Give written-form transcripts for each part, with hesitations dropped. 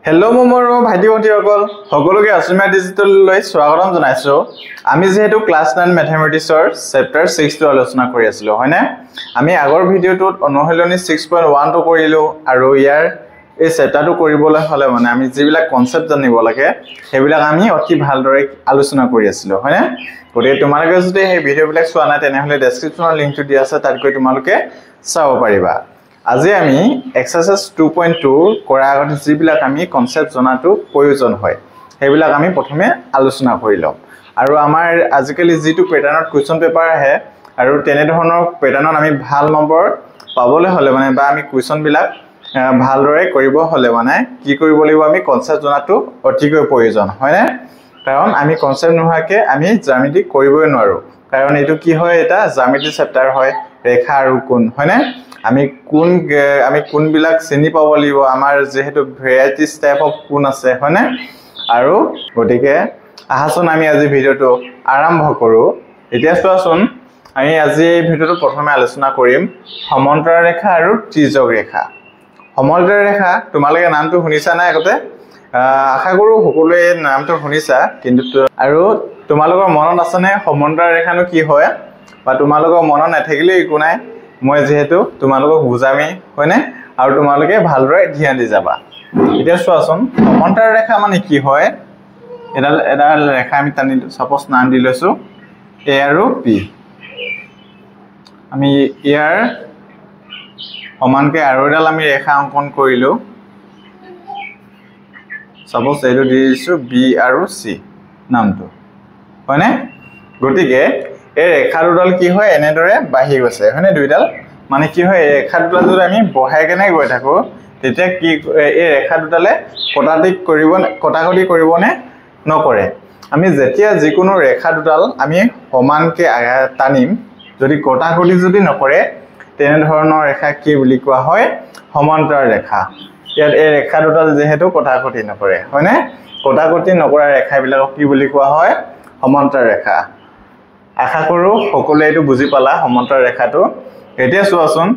Hello মোৰ ভাইটি ভণ্টিসকল সকলোকে অসমীয়া ডিজিটেললৈ স্বাগতম জনাইছো আমি যেহেতু ক্লাস 9 ম্যাথমেটিক্সৰ চেপ্টাৰ 6 টো আলোচনা কৰি আছিলো হয়নে আমি আগৰ ভিডিওটোত অনুশীলনী 6.1 টো কৰিলো আৰু ইয়াৰ এই চেপ্টাৰটো কৰিবলৈ হলে মানে আমি যিবিলাক কনসেপ্ট জানিব লাগে সেইবিলাক আমি অতি ভালদৰে আলোচনা কৰি আছিলো হয়নে গতিকে তোমালোকে যদি এই ভিডিওবিলাক চোৱা নাই তেনেহলে ডেসক্ৰিপচনৰ লিংকটো দিয়া আছে তাত গৈ তোমালোকে চাব পাৰিবা আজি আমি এক্সাৰসাইজ 2.2 কৰা আগতে যিবিলাক আমি কনসেপ্ট জনাটো প্ৰয়োজন হয় সেইবিলাক আমি প্ৰথমে আলোচনা কৰি লম আৰু আমাৰ আজিকালি যেটো প্যাটাৰ্নত কোৱেশ্চন পেপাৰ আহে আৰু তেনে ধৰণৰ প্যাটাৰ্নত আমি ভাল নম্বৰ পাবলৈ হলে মানে বা আমি কোৱেশ্চন বিলাক ভালদৰে কৰিব হলে মানে কি কৰিব লাগিব আমি কনসেপ্ট জনাটো অতিকৈ প্ৰয়োজন হয় না কাৰণ আমি কনসেপ্ট নোহাকে আমি জ্যামিতি কৰিবই নোৱাৰো কাৰণ এটো কি হয় এটা জ্যামিতি চেপ্টাৰ হয় ৰেখা আৰু কোণ হয় না আমি কোন বিলাক চিনি পাব লাগিব আমাৰ যেহেতু ভেৰাইটিজ টাইপ অফ কোণ আছে হয় না আৰু গটিকে আহাচোন আমি আজি ভিডিওটো আৰম্ভ কৰো এতিয়া চোৱাচোন আমি আজি এই ভিডিওটো প্ৰথমে আলোচনা কৰিম সমান্তৰাল ৰেখা আৰু ত্ৰিজ্যক ৰেখা সমান্তৰাল ৰেখা তোমালোকে নামটো শুনিছা না আগতে আশা কৰো সকলোৱে নামটো শুনিছা কিন্তু আৰু তোমালোকৰ মনত আছে নে সমান্তৰাল ৰেখানো কি হয় বা তোমালোকৰ মনত নাথাকিলে একো নাই মই যেহেতু তোমালোকক বুজামি হয়নে আৰু তোমালোকে ভালদৰে ধ্যান দি যাবা এতিয়া চোৱাচোন সমান্তৰাল ৰেখা মানে কি হয় এডাল ৰেখা আমি টানিলো সপোজ নাম দি লৈছো a আৰু p আমি ইয়াৰ সমানকে আৰু এডাল আমি ৰেখা অঙ্কন কৰিলো সপোজ এইটো দিছো b আৰু c নামটো হয়নে গটিকে এই ৰেখা দুডাল কি হয় এনেদৰে বাঢ়ি গৈছে হয়নে দুইডাল মানে কি হয় ৰেখা দুডাল যদি আমি বহাই কেনে গৈ থাকো তেতিয়া কি এই ৰেখা দুডালে কটাকটি কৰিবনে নকৰে আমি যেতিয়া যিকোনো ৰেখা দুডাল আমি সমানকে টানিম যদি কটাকটি যদি নকৰে তেনে ধৰণৰ ৰেখা কি বুলি কোৱা হয় সমান্তৰাল ৰেখা ইয়াত এই ৰেখা দুডাল যেহেতু কটাকটি নকৰে হয়নে কটাকটি নকৰা ৰেখাবিলাকক কি বুলি কোৱা হয় সমান্তৰাল ৰেখা আশা কৰো সকলোৱে এটো বুজি পালা সমান্তৰাল ৰেখাটো এতিয়া চোৱাচোন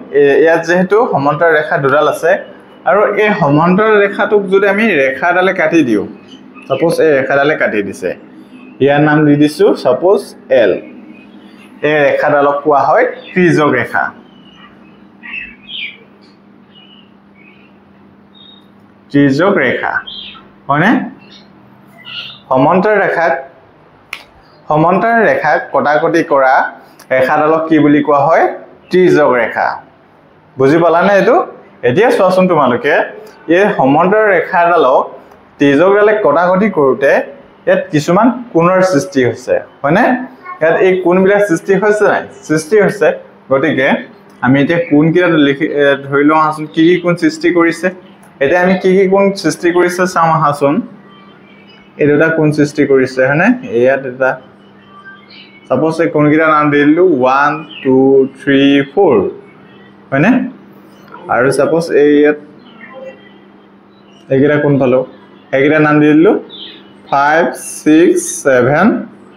ইয়াত যেহেতু সমান্তৰাল ৰেখা দুডাল আছে আৰু এই সমান্তৰাল ৰেখাটোক যদি আমি ৰেখাডালে কাটি দিও সপোজ এই ৰেখাডালে কাটি দিছে ইয়াৰ নাম দি দিছো সপোজ L এই ৰেখাডালক কোৱা হয় ত্ৰিজ্যক ৰেখা ত্ৰিজ্যক ৰেখা হয়নে সমান্তৰাল ৰেখাক কটাকটি কৰা ৰেখাডালক কি বুলি কোৱা হয় ত্ৰিজ্যক ৰেখা বুজি পালানে এটো এতিয়া চোৱাচোন তোমালোকে এই সমান্তৰাল ৰেখাডালক ত্ৰিজ্যকডালে কটাকটি কৰোতে ইয়াত কিছুমান কোণৰ সৃষ্টি হৈছে হয়নে ইয়াত এই কোণবিলাক সৃষ্টি হৈছে নাই সৃষ্টি হৈছে গটিকে আমি এতিয়া কোণ কিটা ধৰি লওঁ আহাচোন কি কোণ সৃষ্টি কৰিছে এতিয়া আমি কি কোণ সৃষ্টি কৰিছে চাম আহাচোন এই দুটা কোণ সৃষ্টি কৰিছে হয়নে ইয়াত এটা Suppose এই কোণ কিটা নাম দিলু 1 2 3 4 হয়নে আৰু suppose এইয়াত এইকিটা কোণ পালো এইকিটা নাম দিলু 5 6 7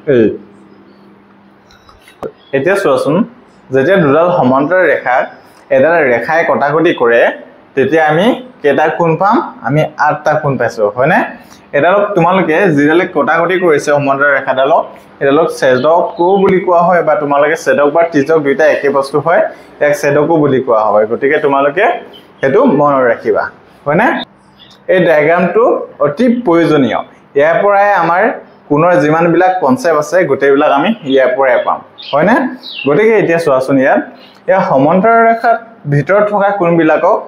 8 এতিয়া চোৱাচোন যেতিয়া দুডাল সমান্তৰাল ৰেখা এডাল ৰেখাই কটাকটি কৰে তেতিয়া আমি কেটা কোণ পাম আমি 8টা কোণ পাইছো হয়নে এডালক তোমালোকে জিৰালে কটাকটি কৰিছে সমান্তৰাল ৰেখাডালক এডালক ছেদক কো বুলি কোৱা হয় বা তোমালোকে ছেদক বা ত্ৰিজ্যক দুইটা একে বস্তু হয় এক ছেদকো বুলি কোৱা হয় গতিকে তোমালোকে হেতু মনত ৰাখিবা হয়নে এই ডায়াগ্ৰামটো অতি প্ৰয়োজনীয় ইয়াৰ পৰাই আমাৰ কোণৰ যিমান বিলাক কনসেপ্ট আছে গোটেইবিলাক আমি ইয়াৰ পৰাই পাম হয়নে গতিকে এতিয়া চোৱাচোন ইয়াৰ সমান্তৰাল ৰেখাৰ ভিতৰত থকা কোণবিলাকক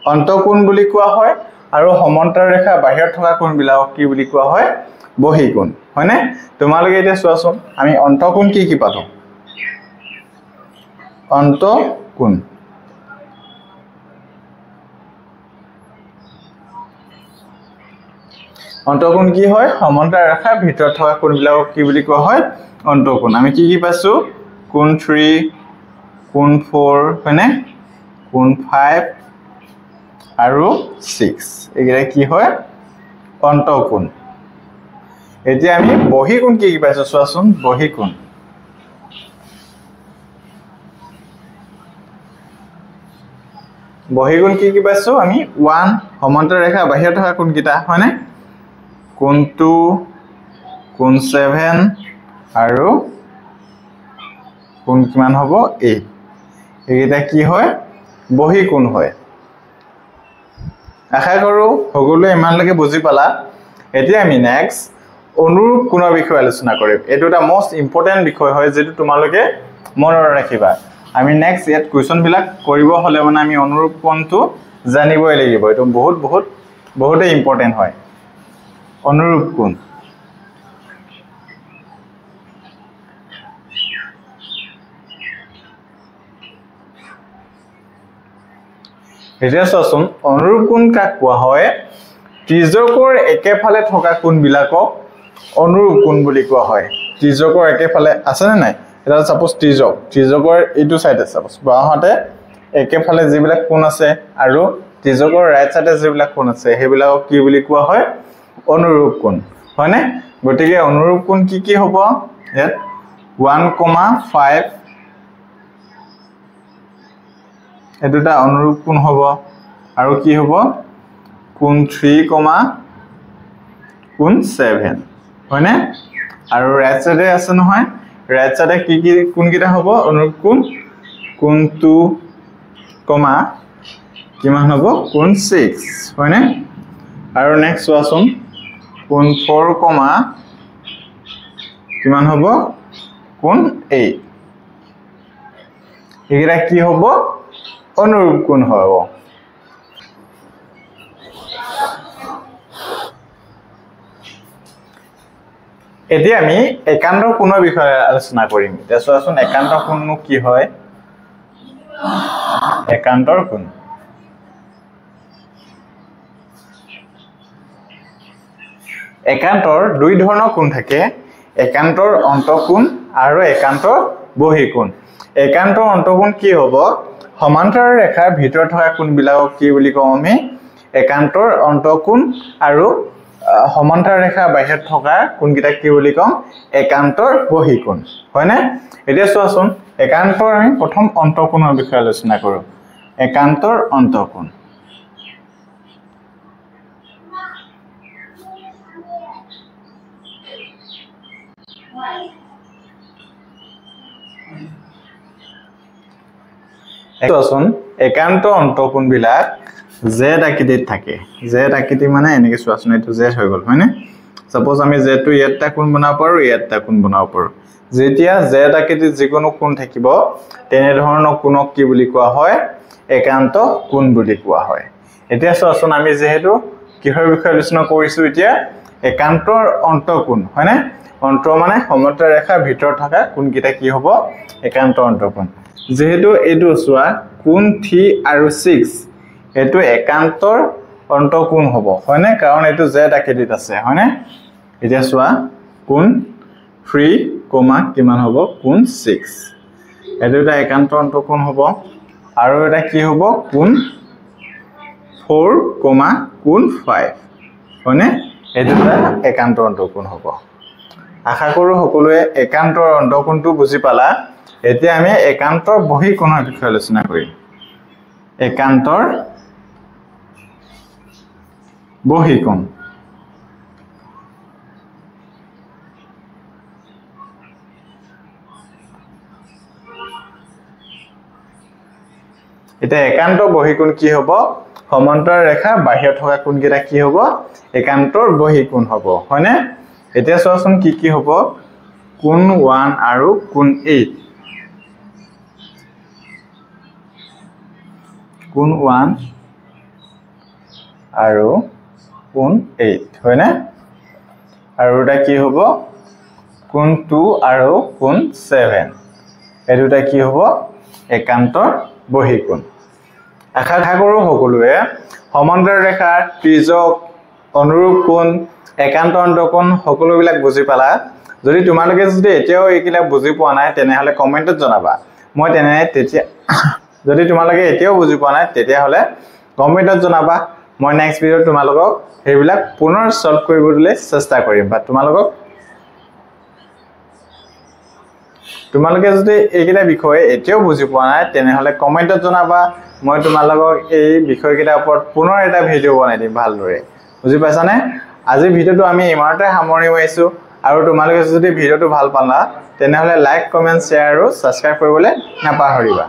অন্তঃকোণ বুলি কোৱা হয় আৰু সমান্তৰাল ৰেখা বাহিৰত থকা কোণবিলাকক কি বুলি কোৱা হয় বহিকোণ হয়নে তোমালোকে এতিয়া চোৱাচোন আমি অন্তঃকোণ কি পালো অন্তঃকোণ অন্তঃকোণ কি হয় সমান্তৰাল ৰেখাৰ ভিতৰত থকা কোণবিলাকক কি বুলি কোৱা হয় অন্তঃকোণ আমি কি পাইছো কোণ 3 কোণ 4 হয়নে কোণ 5 আৰু 6 এগিলা কি হয় অন্তঃকোণ এতিয়া আমি বহিকোণ কি পাইছো চোৱাচোন বহিকোণ বহি কোণ কি পাইছো আমি 1 সমান্তৰাল ৰেখা বাহিৰত থকা কোণ কিটা হয়নে কোণ 2 কোণ 7 আৰু কোণ কিমান হ'ব 8 এইটা কি হয় বহি কোণ হয় আশা কৰো সকলোৱে ইমানলৈকে বুজি পালা এতিয়া আমি নেক্সট অনুৰূপ কোণৰ বিষয়ে আলোচনা কৰিম এটো এটা মোস্ট ইম্পৰ্টেন্ট বিষয় হয় যেটো তোমালোকে মনত ৰাখিবা আমি নেক্সট ইয়াত কোৱেশ্চন বিলাক কৰিব হলে মানে আমি অনুৰূপ কোণটো জানিবই লাগিব এটো বহুতে ইম্পৰ্টেন্ট হয় অনুৰূপ কোণ এতিয়া চাচোন অনুৰূপ কোণ কাক কোৱা হয় ত্ৰিজকৰ একেফালে থকা কোণবিলাকক অনুৰূপ কোণ বুলি কোৱা হয় ত্ৰিজকৰ একেফালে আছে নে নাই এটা সাপোজ ত্ৰিজকৰ এইটো সাইড আছে সাপোজ বাহাতে একেফালে যিবিলাক কোণ আছে আৰু ত্ৰিজকৰ ৰাইট সাইডে যিবিলাক কোণ আছে হেবিলাকক কি বুলি কোৱা হয় অনুৰূপ কোণ হয়নে গতিকে অনুৰূপ কোণ কি হ'ব ইয়াত 1,5 এটোটা অনুৰূপ কোণ হ'ব আৰু কি হ'ব কোণ 3, কোণ 7 হয়নে আৰু ৰাইট সাইডে আছে নহয় ৰাইট সাইডে কি কোণ কিটা হ'ব অনুৰূপ কোণ কোণ 2, কিমান হ'ব কোণ 6 হয়নে আৰু নেক্সট চোৱাচোন কোণ 4, কিমান হ'ব কোণ 8 এইটা কি হ'ব অনুৰূপ কোণ হ'ব এতিয়া আমি একান্তৰ কোণৰ বিষয়ে আলোচনা কৰিম এতিয়া চোৱাচোন একান্তৰ কোণনো কি হয় একান্তৰ কোণ একান্তৰ দুই ধৰণৰ কোণ থাকে একান্তৰ অন্তঃকোণ আৰু একান্তৰ বহিকোণ একান্তৰ অন্তঃকোণ কি হ'ব সমান্তৰাল ৰেখাৰ ভিতৰত থকা কোণবিলাকক কি বুলি কওঁ আমি একান্তৰ অন্তঃকোণ আৰু সমান্তৰাল ৰেখা বাহিৰত থকা কোণকিটা কি বুলি কম একান্তৰ বহিকোণ হয়নে এতিয়া চোৱাচোন একান্তৰ আমি প্ৰথম অন্তঃকোণৰ বিষয়ে আলোচনা কৰো একান্তৰ অন্তঃকোণ চোৱাচোন একান্ত অন্তঃকোণ বিলাক z আকৃতিত থাকে z আকৃতি মানে এনেকে চোৱাচোন এটো z হৈ গল হয়নে সাপোজ আমি z টো ইয়াতটা কোণ বনাব পাৰো ইয়াতটা কোণ বনাব পাৰো যেতিয়া z আকৃতিত যিকোনো কোণ থাকিব তেনে ধৰণৰ কোণক কি বুলি কোৱা হয় একান্ত কোণ বুলি কোৱা হয় এতিয়া চোৱাচোন আমি যেহেতু কিহৰ বিষয়ে আলোচনা কৰিছো এতিয়া একান্তৰ অন্তঃকোণ হয়নে অন্ত মানে সমান্তৰাল ৰেখাৰ ভিতৰত থকা কোণকিটা কি হ'ব একান্ত অন্তঃকোণ যেহেতু এটো চোৱা কোণ 3 আৰু 6 এটো একান্তৰ অন্তঃকোণ হ'ব হয়নে কাৰণ এটো z আকৃতিত আছে হয়নে এতিয়া চোৱা কোণ 3, কিমান হ'ব কোণ 6 এটো এটা একান্ত অন্তঃকোণ হ'ব আৰু এটা কি হ'ব কোণ 4, কোণ 5 হয়নে এটো এটা একান্ত অন্তঃকোণ হ'ব আশা কৰো সকলোৱে একান্তৰ অন্তঃকোণটো বুজি পালা এতিয়া আমি একান্তৰ বহিকোণৰ বিষয়ে আলোচনা কৰিম একান্তৰ বহিকোণ এটা একান্ত বহিকোণ কি হ'ব সমান্তৰাল ৰেখা বাহিৰত থকা কোণকিটা কি হ'ব একান্তৰ বহিকোণ হ'ব হয়নে এতিয়া চোৱাচোন কি হ'ব কোণ 1 আৰু কোণ 8 কোণ 1 আৰু কোণ 8 হয়নে আৰু এটা কি হ'ব কোণ 2 আৰু কোণ 7 এটোটা কি হ'ব একান্তৰ বহিকোণ আশা কৰো সকলোৱে সমান্তৰাল ৰেখা ত্ৰিজক অনুৰূপ কোণ একান্ত অন্তঃকোণ সকলোবিলাক বুজি পালা যদি তোমালোকে যদি এতিয়াও এইকিলা বুজি পোৱা নাই তেনেহলে কমেন্টত জনাবা মই তেতিয়া যদি তোমালোকে এতিয়াও বুজি পোৱা নাই তেতিয়া হলে কমেন্টত জনাবা মই নেক্সট ভিডিঅ তোমালোকক হেবিলাক পুনৰ সলভ কৰিবলৈ চেষ্টা কৰিম বা তোমালোকে যদি এইকিলা বিষয় এতিয়াও বুজি পোৱা নাই তেনেহলে কমেন্টত জনাবা মই তোমালোকক এই বিষয়কেইটাৰ ওপৰত পুনৰ এটা ভিডিঅ' বনাই দিম ভালদৰে বুজি পাইছানে আজি ভিডিঅ'টো আমি ইমানতে সামৰণি মাৰিছো আৰু তোমালোকে যদি ভিডিঅ'টো ভাল পালা তেনেহলে লাইক কমেন্ট শ্বেয়াৰ আৰু সাবস্ক্ৰাইব কৰিবলৈ নাপাহৰিবা